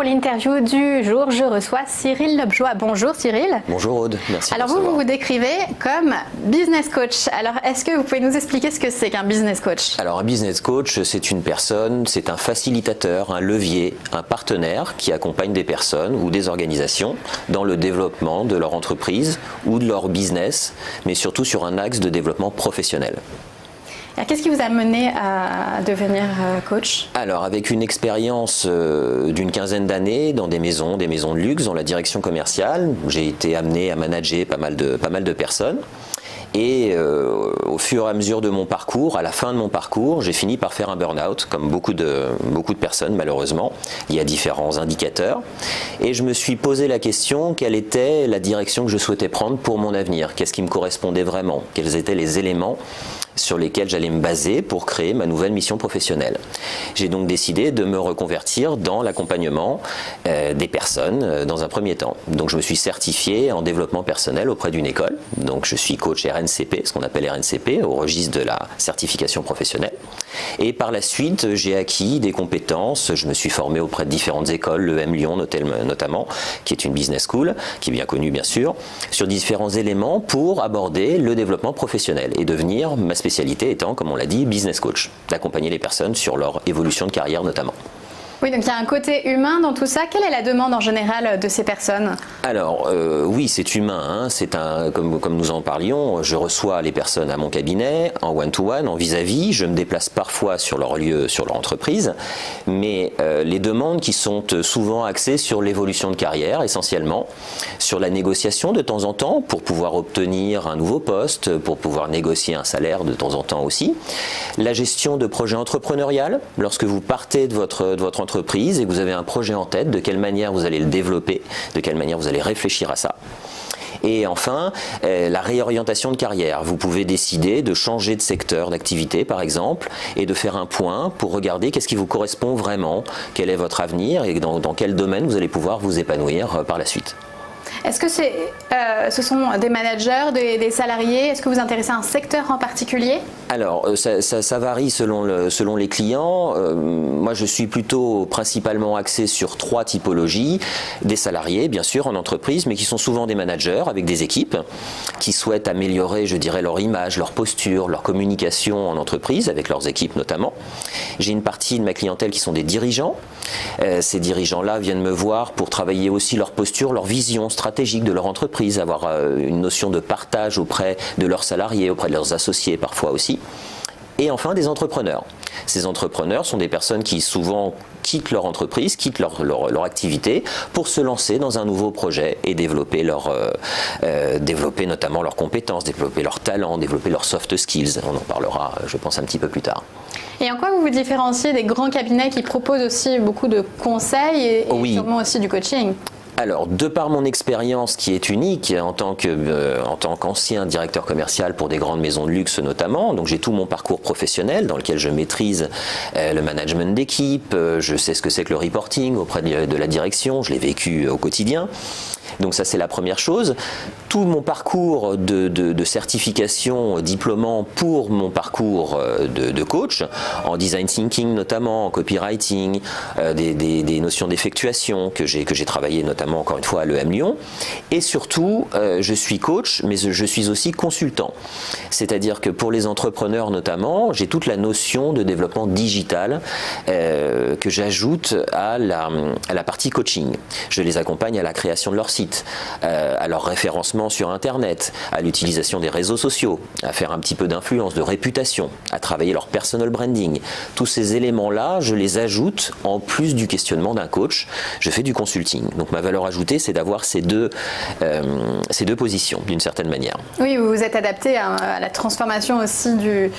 pour l'interview du jour, je reçois Cyril Lobjoie. Bonjour Cyril. Bonjour Aude, merci. Alors vous vous décrivez comme business coach. Alors est-ce que vous pouvez nous expliquer ce que c'est qu'un business coach? Alors un business coach, c'est une personne, c'est un facilitateur, un levier, un partenaire qui accompagne des personnes ou des organisations dans le développement de leur entreprise ou de leur business, mais surtout sur un axe de développement professionnel. Qu'est-ce qui vous a mené à devenir coach? Alors, avec une expérience d'une quinzaine d'années dans des maisons de luxe, dans la direction commerciale, j'ai été amené à manager pas mal de personnes. Et au fur et à mesure de mon parcours, à la fin de mon parcours, j'ai fini par faire un burn-out, comme beaucoup de personnes malheureusement. Il y a différents indicateurs. Et je me suis posé la question, quelle était la direction que je souhaitais prendre pour mon avenir? Qu'est-ce qui me correspondait vraiment? Quels étaient les éléments sur lesquels j'allais me baser pour créer ma nouvelle mission professionnelle? J'ai donc décidé de me reconvertir dans l'accompagnement des personnes dans un premier temps. Donc je me suis certifié en développement personnel auprès d'une école. Donc je suis coach RNCP, ce qu'on appelle RNCP, au registre de la certification professionnelle. Et par la suite, j'ai acquis des compétences. Je me suis formé auprès de différentes écoles, l'EM Lyon notamment, qui est une business school, qui est bien connue bien sûr, sur différents éléments pour aborder le développement professionnel et devenir, ma spécialité étant, comme on l'a dit, business coach, d'accompagner les personnes sur leur évolution de carrière notamment. Oui, donc il y a un côté humain dans tout ça. Quelle est la demande en général de ces personnes? Alors, oui, c'est humain. Hein. C'est comme nous en parlions, je reçois les personnes à mon cabinet, en one-to-one, en vis-à-vis. Je me déplace parfois sur leur lieu, sur leur entreprise. Mais les demandes qui sont souvent axées sur l'évolution de carrière, essentiellement, sur la négociation de temps en temps, pour pouvoir obtenir un nouveau poste, pour pouvoir négocier un salaire de temps en temps aussi. La gestion de projets entrepreneurial, lorsque vous partez de votre entreprise et que vous avez un projet en tête, de quelle manière vous allez le développer, de quelle manière vous allez réfléchir à ça. Et enfin, la réorientation de carrière. Vous pouvez décider de changer de secteur d'activité, par exemple, et de faire un point pour regarder qu'est-ce qui vous correspond vraiment, quel est votre avenir et dans quel domaine vous allez pouvoir vous épanouir par la suite. Est-ce que ce sont des managers, des salariés? Est-ce que vous vous intéressez à un secteur en particulier? Alors, ça varie selon les clients. Moi, je suis plutôt principalement axé sur 3 typologies. Des salariés, bien sûr, en entreprise, mais qui sont souvent des managers avec des équipes qui souhaitent améliorer, je dirais, leur image, leur posture, leur communication en entreprise, avec leurs équipes notamment. J'ai une partie de ma clientèle qui sont des dirigeants. Ces dirigeants-là viennent me voir pour travailler aussi leur posture, leur vision stratégique de leur entreprise, avoir une notion de partage auprès de leurs salariés, auprès de leurs associés parfois aussi. Et enfin des entrepreneurs. Ces entrepreneurs sont des personnes qui souvent quittent leur entreprise, quittent leur activité pour se lancer dans un nouveau projet et développer notamment leurs compétences, développer leurs talents, développer leurs soft skills. On en parlera, je pense, un petit peu plus tard. Et en quoi vous vous différenciez des grands cabinets qui proposent aussi beaucoup de conseils et sûrement aussi du coaching? Alors, de par mon expérience qui est unique en tant qu'ancien directeur commercial pour des grandes maisons de luxe notamment, donc j'ai tout mon parcours professionnel dans lequel je maîtrise le management d'équipe, je sais ce que c'est que le reporting auprès de la direction, je l'ai vécu au quotidien. Donc ça, c'est la première chose. Tout mon parcours de certification diplômant pour mon parcours de coach, en design thinking notamment, en copywriting, des notions d'effectuation que j'ai travaillé notamment encore une fois à l'EM Lyon. Et surtout, je suis coach, mais je suis aussi consultant. C'est-à-dire que pour les entrepreneurs notamment, j'ai toute la notion de développement digital que j'ajoute à la partie coaching. Je les accompagne à la création de leur site, à leur référencement sur Internet, à l'utilisation des réseaux sociaux, à faire un petit peu d'influence, de réputation, à travailler leur personal branding. Tous ces éléments-là, je les ajoute en plus du questionnement d'un coach. Je fais du consulting. Donc ma valeur ajoutée, c'est d'avoir ces deux positions, d'une certaine manière. Oui, vous vous êtes adapté à la transformation aussi du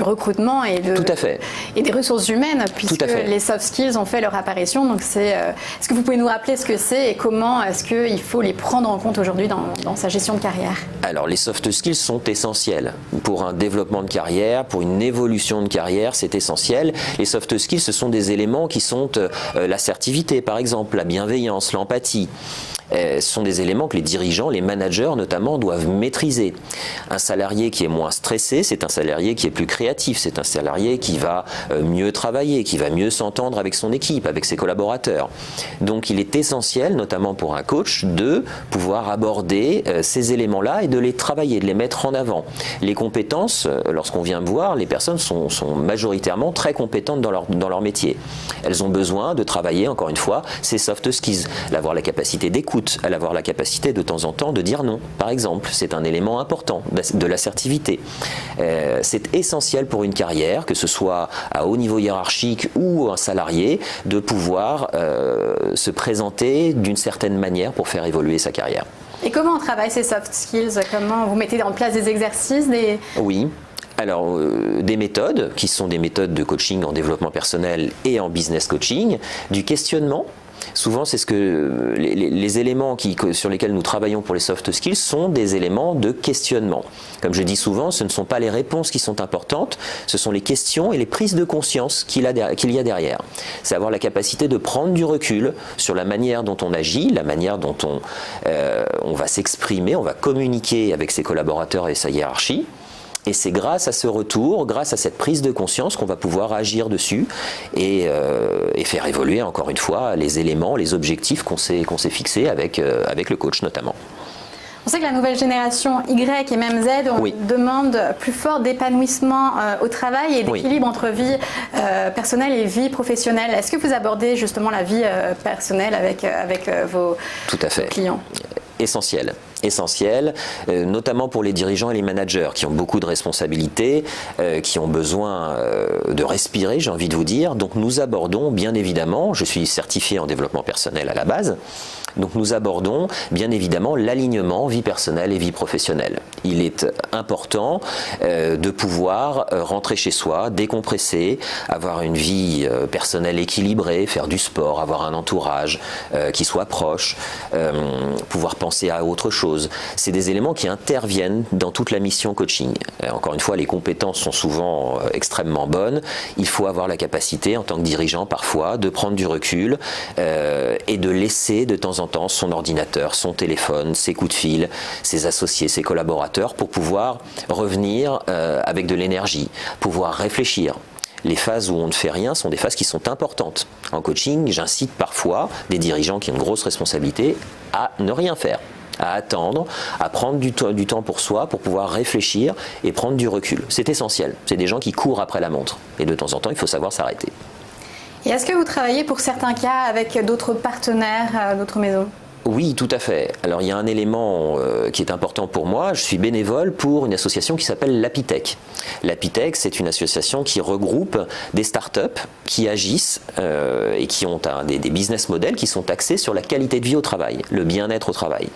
recrutement Tout à fait. Et des ressources humaines, puisque les soft skills ont fait leur apparition. Donc est-ce que vous pouvez nous rappeler ce que c'est et comment est-ce qu'il faut les prendre en compte aujourd'hui dans sa gestion de carrière? Alors, les soft skills sont essentiels pour un développement de carrière, pour une évolution de carrière, c'est essentiel. Les soft skills, ce sont des éléments qui sont l'assertivité, par exemple, la bienveillance, l'empathie. ce sont des éléments que les dirigeants, les managers notamment, doivent maîtriser. Un salarié qui est moins stressé, c'est un salarié qui est plus créatif, c'est un salarié qui va mieux travailler, qui va mieux s'entendre avec son équipe, avec ses collaborateurs. Donc il est essentiel, notamment pour un coach, de pouvoir aborder ces éléments-là et de les travailler, de les mettre en avant. Les compétences, lorsqu'on vient me voir, les personnes sont majoritairement très compétentes dans leur métier. Elles ont besoin de travailler, encore une fois, ces soft skills, d'avoir la capacité d'écoute, d'avoir la capacité de temps en temps de dire non, par exemple. C'est un élément important de l'assertivité. C'est essentiel pour une carrière, que ce soit à haut niveau hiérarchique ou un salarié, de pouvoir se présenter d'une certaine manière pour faire évoluer sa carrière. Et comment on travaille ces soft skills? Comment vous mettez en place des exercices, Oui. Alors, des méthodes qui sont des méthodes de coaching en développement personnel et en business coaching, du questionnement. Souvent, c'est ce que les éléments sur lesquels nous travaillons pour les soft skills sont des éléments de questionnement. Comme je dis souvent, ce ne sont pas les réponses qui sont importantes, ce sont les questions et les prises de conscience qu'il y a derrière. C'est avoir la capacité de prendre du recul sur la manière dont on agit, la manière dont on va s'exprimer, on va communiquer avec ses collaborateurs et sa hiérarchie. Et c'est grâce à ce retour, grâce à cette prise de conscience qu'on va pouvoir agir dessus et faire évoluer encore une fois les éléments, les objectifs qu'on s'est fixés avec le coach notamment. On sait que la nouvelle génération Y et même Z, on demande plus fort d'épanouissement au travail et d'équilibre entre vie personnelle et vie professionnelle. Est-ce que vous abordez justement la vie personnelle avec vos clients? Essentiel, notamment pour les dirigeants et les managers qui ont beaucoup de responsabilités, qui ont besoin de respirer, j'ai envie de vous dire. Donc nous abordons bien évidemment, je suis certifié en développement personnel à la base, donc nous abordons bien évidemment l'alignement vie personnelle et vie professionnelle. Il est important de pouvoir rentrer chez soi, décompresser, avoir une vie personnelle équilibrée, faire du sport, avoir un entourage qui soit proche, pouvoir penser à autre chose. C'est des éléments qui interviennent dans toute la mission coaching. Encore une fois, les compétences sont souvent extrêmement bonnes. Il faut avoir la capacité, en tant que dirigeant parfois, de prendre du recul et de laisser de temps en temps son ordinateur, son téléphone, ses coups de fil, ses associés, ses collaborateurs pour pouvoir revenir avec de l'énergie, pouvoir réfléchir. Les phases où on ne fait rien sont des phases qui sont importantes. En coaching, j'incite parfois des dirigeants qui ont une grosse responsabilité à ne rien faire, à attendre, à prendre du temps pour soi, pour pouvoir réfléchir et prendre du recul. C'est essentiel. C'est des gens qui courent après la montre. Et de temps en temps, il faut savoir s'arrêter. Et est-ce que vous travaillez pour certains cas avec d'autres partenaires, d'autres maisons ? Oui, tout à fait. Alors il y a un élément qui est important pour moi. Je suis bénévole pour une association qui s'appelle l'Apitech. L'Apitech, c'est une association qui regroupe des startups qui agissent et qui ont des business models qui sont axés sur la qualité de vie au travail, le bien-être au travail.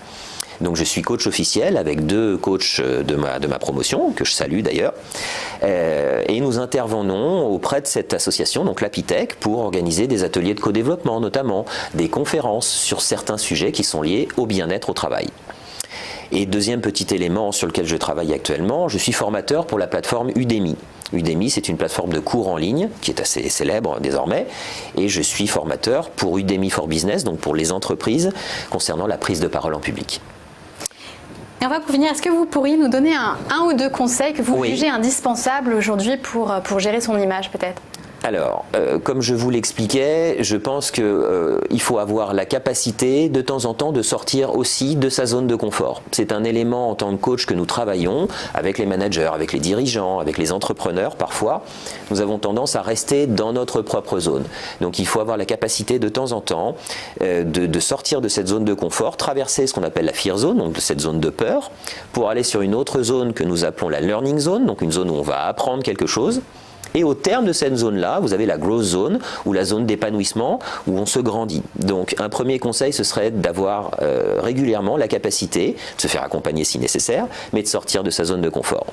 Donc je suis coach officiel avec 2 coachs de ma promotion, que je salue d'ailleurs, et nous intervenons auprès de cette association, donc l'Apitech, pour organiser des ateliers de co-développement, notamment des conférences sur certains sujets qui sont liés au bien-être au travail. Et deuxième petit élément sur lequel je travaille actuellement, je suis formateur pour la plateforme Udemy. Udemy, c'est une plateforme de cours en ligne qui est assez célèbre désormais, et je suis formateur pour Udemy for Business, donc pour les entreprises, concernant la prise de parole en public. Et on va pour finir, est-ce que vous pourriez nous donner un ou 2 conseils que vous jugez indispensables aujourd'hui pour gérer son image peut-être ? Alors, comme je vous l'expliquais, je pense qu'il faut avoir la capacité de temps en temps de sortir aussi de sa zone de confort. C'est un élément en tant que coach que nous travaillons avec les managers, avec les dirigeants, avec les entrepreneurs parfois. Nous avons tendance à rester dans notre propre zone. Donc il faut avoir la capacité de temps en temps de sortir de cette zone de confort, traverser ce qu'on appelle la fear zone, donc de cette zone de peur, pour aller sur une autre zone que nous appelons la learning zone, donc une zone où on va apprendre quelque chose. Et au terme de cette zone-là, vous avez la growth zone ou la zone d'épanouissement où on se grandit. Donc un premier conseil, ce serait d'avoir régulièrement la capacité de se faire accompagner si nécessaire, mais de sortir de sa zone de confort.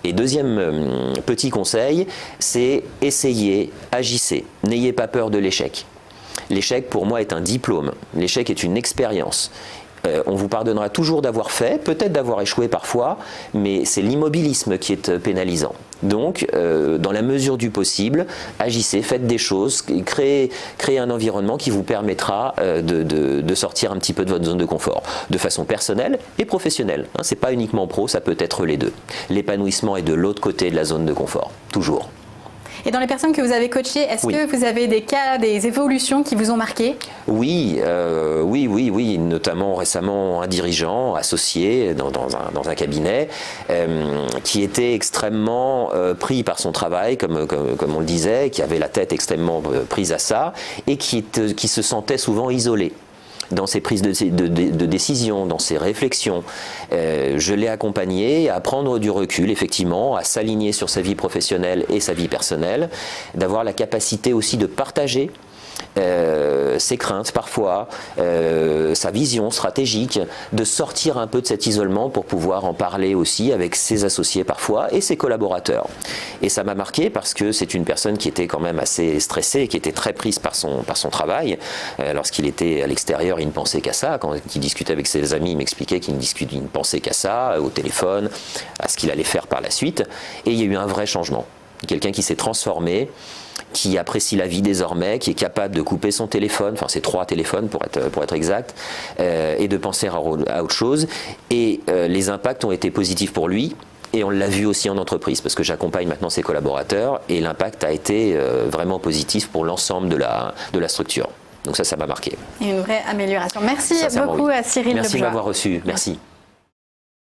Et deuxième petit conseil, c'est essayez, agissez. N'ayez pas peur de l'échec. L'échec pour moi est un diplôme. L'échec est une expérience. On vous pardonnera toujours d'avoir fait, peut-être d'avoir échoué parfois, mais c'est l'immobilisme qui est pénalisant. Donc, dans la mesure du possible, agissez, faites des choses, créez un environnement qui vous permettra de sortir un petit peu de votre zone de confort, de façon personnelle et professionnelle. Hein, c'est pas uniquement pro, ça peut être les deux. L'épanouissement est de l'autre côté de la zone de confort, toujours. Et dans les personnes que vous avez coachées, est-ce que vous avez des cas, des évolutions qui vous ont marqué? Oui, oui, notamment récemment un dirigeant associé dans un cabinet qui était extrêmement pris par son travail, comme on le disait, qui avait la tête extrêmement prise à ça et qui se sentait souvent isolé dans ses prises de décision, dans ses réflexions. Je l'ai accompagné à prendre du recul, effectivement, à s'aligner sur sa vie professionnelle et sa vie personnelle, d'avoir la capacité aussi de partager ses craintes parfois, sa vision stratégique, de sortir un peu de cet isolement pour pouvoir en parler aussi avec ses associés parfois et ses collaborateurs. Et ça m'a marqué parce que c'est une personne qui était quand même assez stressée, qui était très prise par son travail. Lorsqu'il était à l'extérieur, il ne pensait qu'à ça. Quand il discutait avec ses amis, il m'expliquait qu'il ne pensait qu'à ça, au téléphone, à ce qu'il allait faire par la suite. Et il y a eu un vrai changement. Quelqu'un qui s'est transformé, qui apprécie la vie désormais, qui est capable de couper son téléphone, enfin c'est 3 téléphones pour être exact, et de penser à autre chose. Et les impacts ont été positifs pour lui. Et on l'a vu aussi en entreprise, parce que j'accompagne maintenant ses collaborateurs, et l'impact a été vraiment positif pour l'ensemble de la structure. Donc ça m'a marqué. Et une vraie amélioration. Merci beaucoup à Cyril Leblois. Merci de m'avoir reçu. Merci.